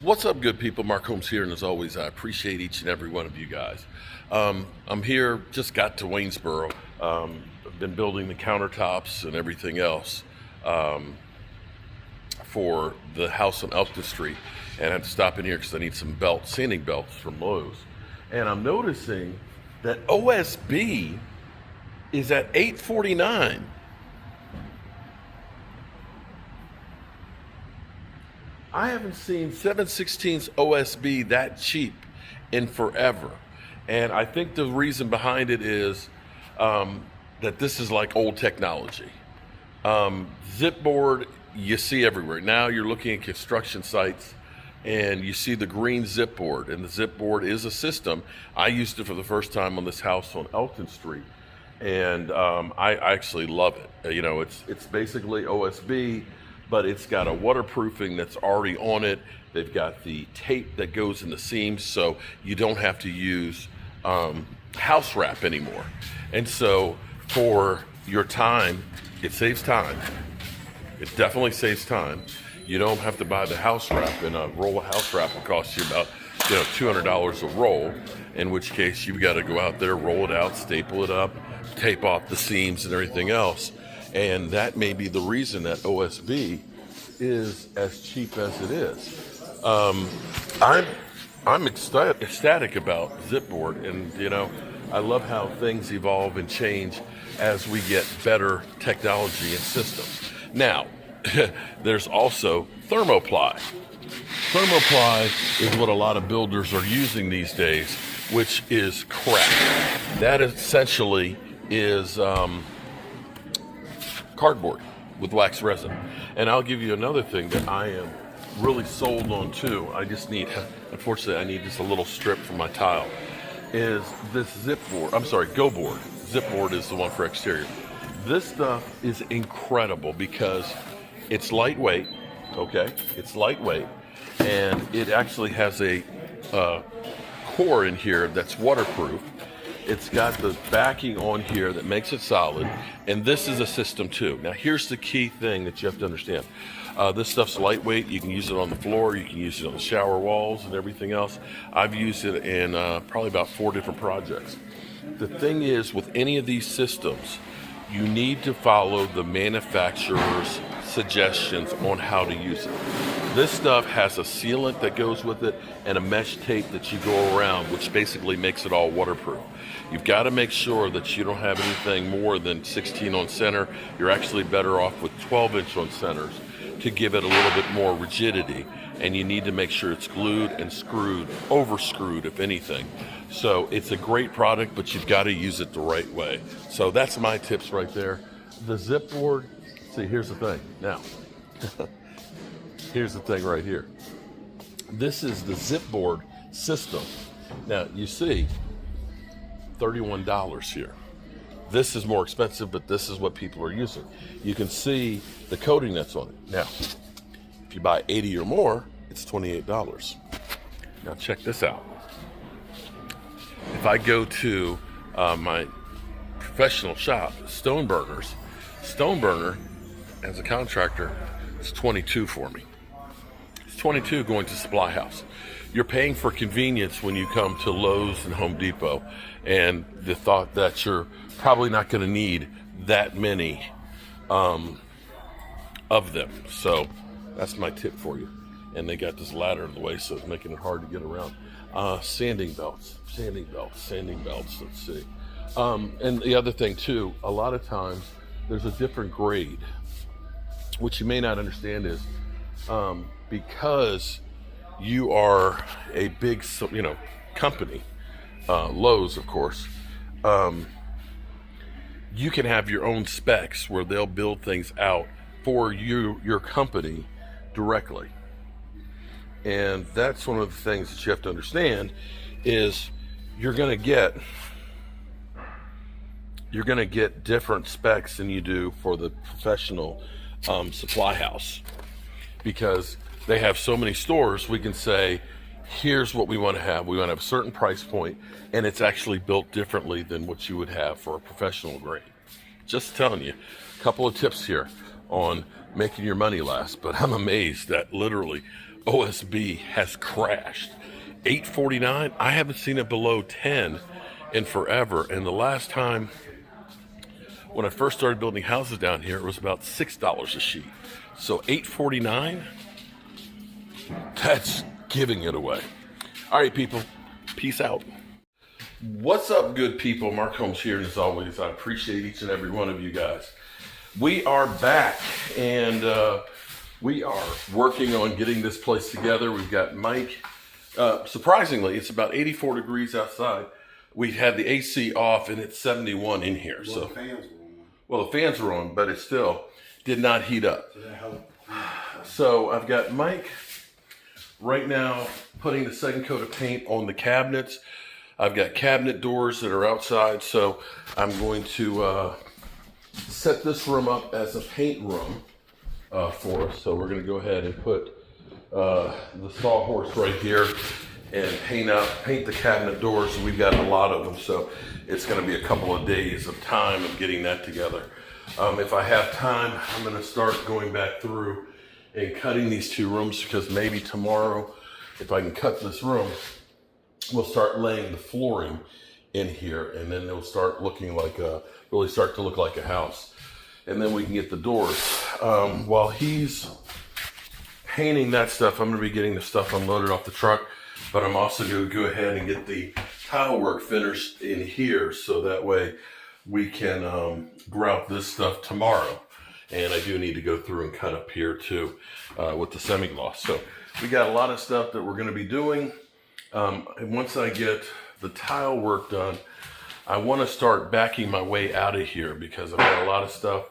What's up, good people? Mark Holmes here, and as always, I appreciate each and every one of you guys. I'm here, just got to Waynesboro. I've been building the countertops and everything else for the house on Elkton Street, and I had to stop in here because I need some sanding belts from Lowe's. And I'm noticing that OSB is at $8.49. I haven't seen 7/16 OSB that cheap in forever. And I think the reason behind it is that this is like old technology. Zip board, you see everywhere. Now you're looking at construction sites and you see the green zip board. And the zip board is a system. I used it for the first time on this house on Elkton Street. And I actually love it. You know, it's basically OSB, but it's got a waterproofing that's already on it. They've got the tape that goes in the seams, so you don't have to use house wrap anymore. And so for your time, it saves time. It definitely saves time. You don't have to buy the house wrap, and a roll of house wrap will cost you about $200 a roll, in which case you've got to go out there, roll it out, staple it up, tape off the seams and everything else. And that may be the reason that OSB is as cheap as it is. I'm ecstatic about Zipboard, and I love how things evolve and change as we get better technology and systems. Now, there's also thermoply. Thermoply is what a lot of builders are using these days, which is crap. That essentially is cardboard with wax resin. And I'll give you another thing that I am really sold on too. Unfortunately, I need just a little strip for my tile, is this Go Board. Zip board is the one for exterior. This stuff is incredible because it's lightweight, okay? It's lightweight, and it actually has a core in here that's waterproof. It's got the backing on here that makes it solid, and this is a system too. Now here's the key thing that you have to understand. This stuff's lightweight. You can use it on the floor, you can use it on the shower walls and everything else. I've used it in probably about 4 different projects. The thing is, with any of these systems, you need to follow the manufacturer's suggestions on how to use it. This stuff has a sealant that goes with it and a mesh tape that you go around, which basically makes it all waterproof. You've got to make sure that you don't have anything more than 16 on center. You're actually better off with 12-inch on centers to give it a little bit more rigidity. And you need to make sure it's glued and screwed, over-screwed if anything. So it's a great product, but you've got to use it the right way. So that's my tips right there. The zip board, see, here's the thing. Now, here's the thing right here. This is the zip board system. Now, you see, $31 here. This is more expensive, but this is what people are using. You can see the coating that's on it. Now, if you buy 80 or more, it's $28. Now check this out. If I go to my professional shop, Stone Burner, as a contractor, it's $22 for me. It's $22 going to Supply House. You're paying for convenience when you come to Lowe's and Home Depot, and the thought that you're probably not going to need that many of them. So that's my tip for you. And they got this ladder in the way, so it's making it hard to get around. Sanding belts. Let's see. And the other thing too, a lot of times there's a different grade, which you may not understand is because you are a big, company, Lowe's, of course. You can have your own specs where they'll build things out for your company directly. And that's one of the things that you have to understand is you're going to get different specs than you do for the professional supply house, because they have so many stores. We can say, here's what we want to have. We want to have a certain price point, and it's actually built differently than what you would have for a professional grade. Just telling you a couple of tips here on making your money last. But I'm amazed that literally OSB has crashed. 849. I haven't seen it below 10 in forever. And the last time when I first started building houses down here, it was about $6 a sheet. So 849, that's giving it away. All right, people, peace out. What's up, good people? Mark Holmes here, and as always, I appreciate each and every one of you guys. We are back, and we are working on getting this place together. We've got Mike. Surprisingly, it's about 84 degrees outside. We had the AC off, and it's 71 in here. Well, so the fans were on. Well, the fans were on, but it still did not heat up. So I've got Mike right now putting the second coat of paint on the cabinets. I've got cabinet doors that are outside, so I'm going to set this room up as a paint room for us. So we're going to go ahead and put the sawhorse right here and paint the cabinet doors. We've got a lot of them, so it's going to be a couple of days of time of getting that together. If I have time, I'm going to start going back through and cutting these two rooms, because maybe tomorrow, if I can cut this room, we'll start laying the flooring in here, and then it'll start looking like really start to look like a house. And then we can get the doors. While he's painting that stuff, I'm going to be getting the stuff unloaded off the truck, but I'm also going to go ahead and get the tile work finished in here, so that way we can grout this stuff tomorrow. And I do need to go through and cut up here too with the semi-gloss. So we got a lot of stuff that we're going to be doing. And once I get the tile work done, I want to start backing my way out of here, because I've got a lot of stuff,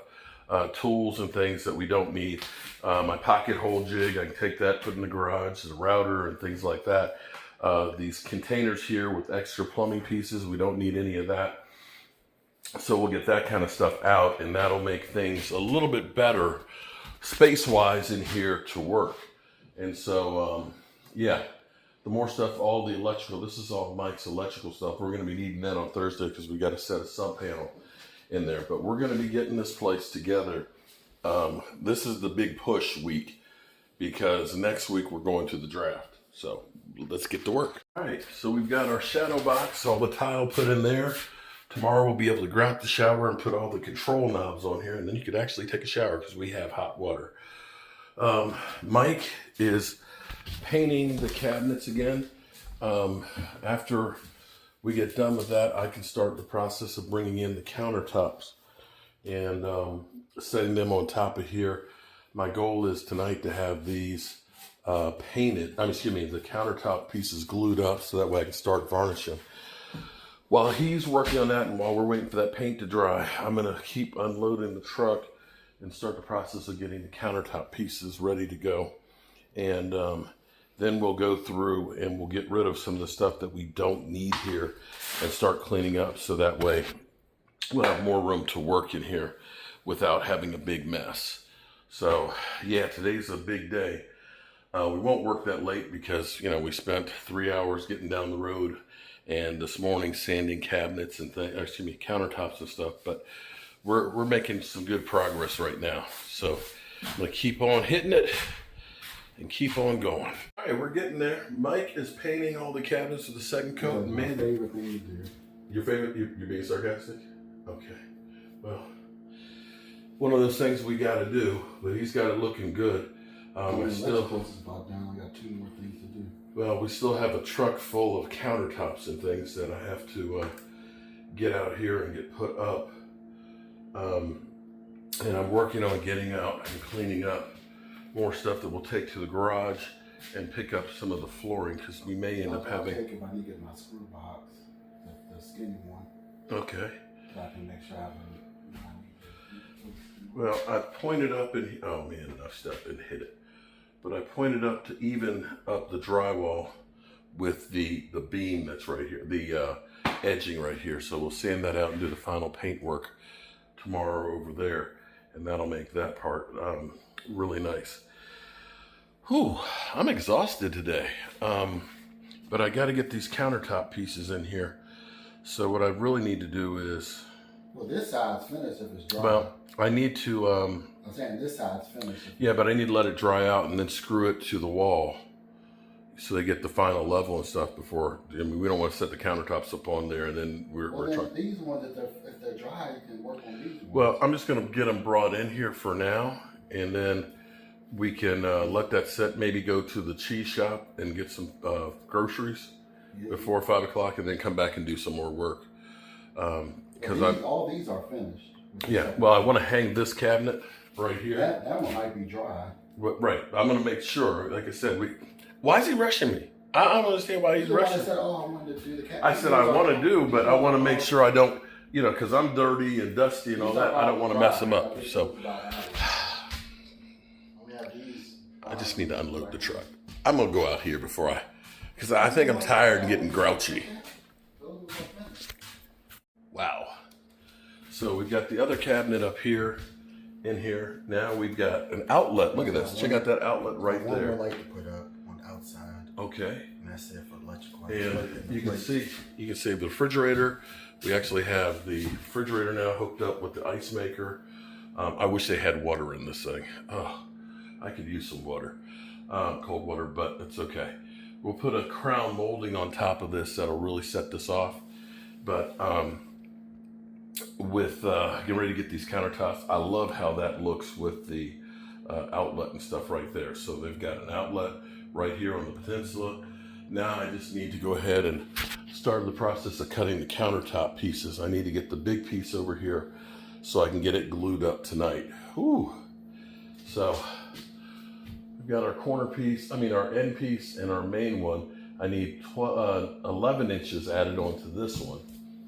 tools and things that we don't need. My pocket hole jig, I can take that, put in the garage, the router and things like that. These containers here with extra plumbing pieces, we don't need any of that. So we'll get that kind of stuff out, and that'll make things a little bit better space-wise in here to work. And so, yeah, the more stuff, all the electrical, this is all Mike's electrical stuff. We're going to be needing that on Thursday, because we got to set a sub panel in there. But we're going to be getting this place together. This is the big push week, because next week we're going to the draft. So let's get to work. All right, so we've got our shadow box, all the tile put in there. Tomorrow we'll be able to grout the shower and put all the control knobs on here, and then you could actually take a shower, because we have hot water. Mike is painting the cabinets again. After we get done with that, I can start the process of bringing in the countertops and setting them on top of here. My goal is tonight to have these painted, the countertop pieces glued up, so that way I can start varnishing. While he's working on that, and while we're waiting for that paint to dry, I'm going to keep unloading the truck and start the process of getting the countertop pieces ready to go. And then we'll go through and we'll get rid of some of the stuff that we don't need here and start cleaning up, so that way we'll have more room to work in here without having a big mess. So yeah, today's a big day. We won't work that late, because we spent 3 hours getting down the road, and this morning sanding cabinets and countertops and stuff. But we're making some good progress right now. So I'm gonna keep on hitting it and keep on going. All right, we're getting there. Mike is painting all the cabinets with the second coat. That's my favorite thing to do. Your favorite? You're being sarcastic? Okay. Well, one of those things we got to do, but he's got it looking good. I still about down. I got 2 more things to do. Well, we still have a truck full of countertops and things that I have to get out here and get put up. And I'm working on getting out and cleaning up more stuff that we'll take to the garage and pick up some of the flooring, because we may end up having. I'll take it when I need to get my screw box, the skinny one. Okay. So I can make sure I have Well, I pointed up and oh man, I stepped and hit it. But I pointed up to even up the drywall with the beam that's right here, the edging right here. So we'll sand that out and do the final paint work tomorrow over there, and that'll make that part really nice. Whew, I'm exhausted today, but I got to get these countertop pieces in here. So what I really need to do is, well, this side's finished if it's dry. Well, I need to, I'm saying this side's finished. yeah, but I need to let it dry out and then screw it to the wall so they get the final level and stuff before. I mean, we don't want to set the countertops up on there and then we're trying. These ones, if they're dry, you can work on these ones. Well, I'm just going to get them brought in here for now, and then we can let that set, maybe go to the cheese shop and get some groceries before 5 o'clock, and then come back and do some more work. Because all these are finished. Yeah, well, I want to hang this cabinet right here. That one might be dry. Right, I'm going to make sure. Like I said, why is he rushing me? I don't understand why he's rushing. I said, oh, I wanted to do the cabinet. I said I want to do, but I want to make sure I don't, because I'm dirty and dusty and all that. I don't want to mess him up. So I just need to unload the truck. I'm going to go out here because I think I'm tired and getting grouchy. Wow. So we've got the other cabinet up here, in here. Now we've got an outlet. Look at this. Check out that outlet right there. One more light to put up on the outside. Okay. And that's it for electrical. And you can see the refrigerator. We actually have the refrigerator now hooked up with the ice maker. I wish they had water in this thing. Oh, I could use some water, cold water, but it's okay. We'll put a crown molding on top of this that'll really set this off. But with getting ready to get these countertops, I love how that looks with the outlet and stuff right there. So they've got an outlet right here on the peninsula. Now I just need to go ahead and start the process of cutting the countertop pieces. I need to get the big piece over here so I can get it glued up tonight. Whew. So we've got our corner piece, our end piece and our main one. I need 11 inches added onto this one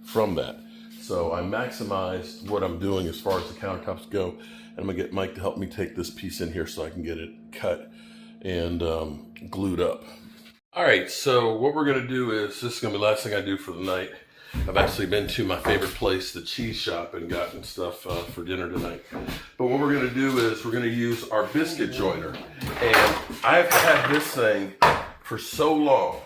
from that. So I maximized what I'm doing as far as the countertops go. And I'm gonna get Mike to help me take this piece in here so I can get it cut and glued up. All right, so what we're gonna do is, this is gonna be the last thing I do for the night. I've actually been to my favorite place, the cheese shop, and gotten stuff for dinner tonight. But what we're gonna do is we're gonna use our biscuit joiner. And I've had this thing for so long.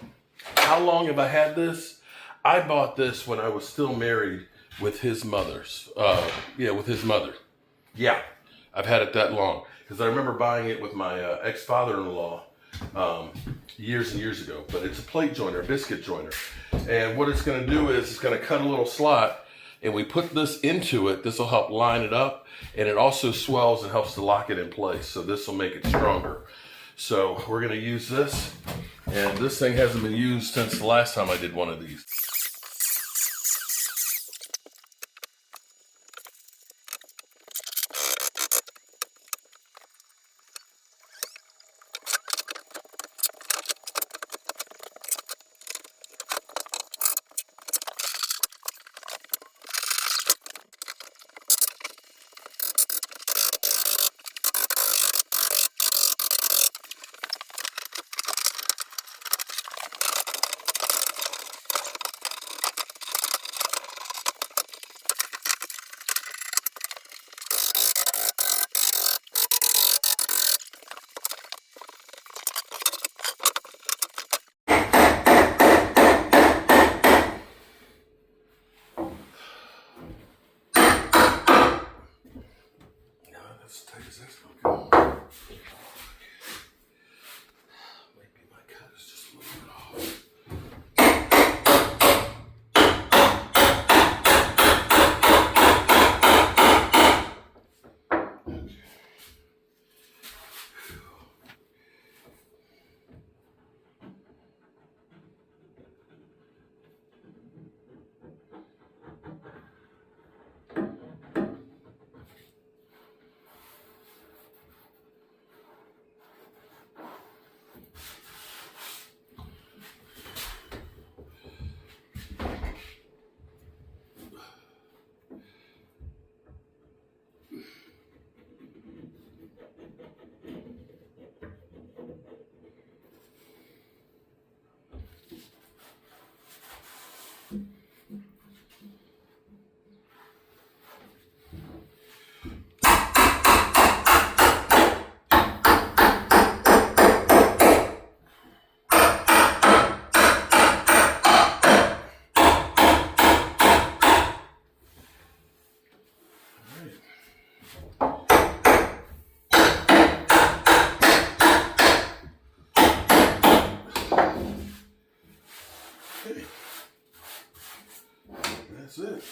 How long have I had this? I bought this when I was still married with his mother's. With his mother. Yeah, I've had it that long. Because I remember buying it with my ex-father-in-law years and years ago. But it's a plate joiner, a biscuit joiner. And what it's going to do is it's going to cut a little slot, and we put this into it. This will help line it up, and it also swells and helps to lock it in place. So this will make it stronger. So we're going to use this, and this thing hasn't been used since the last time I did one of these. Okay. That's it.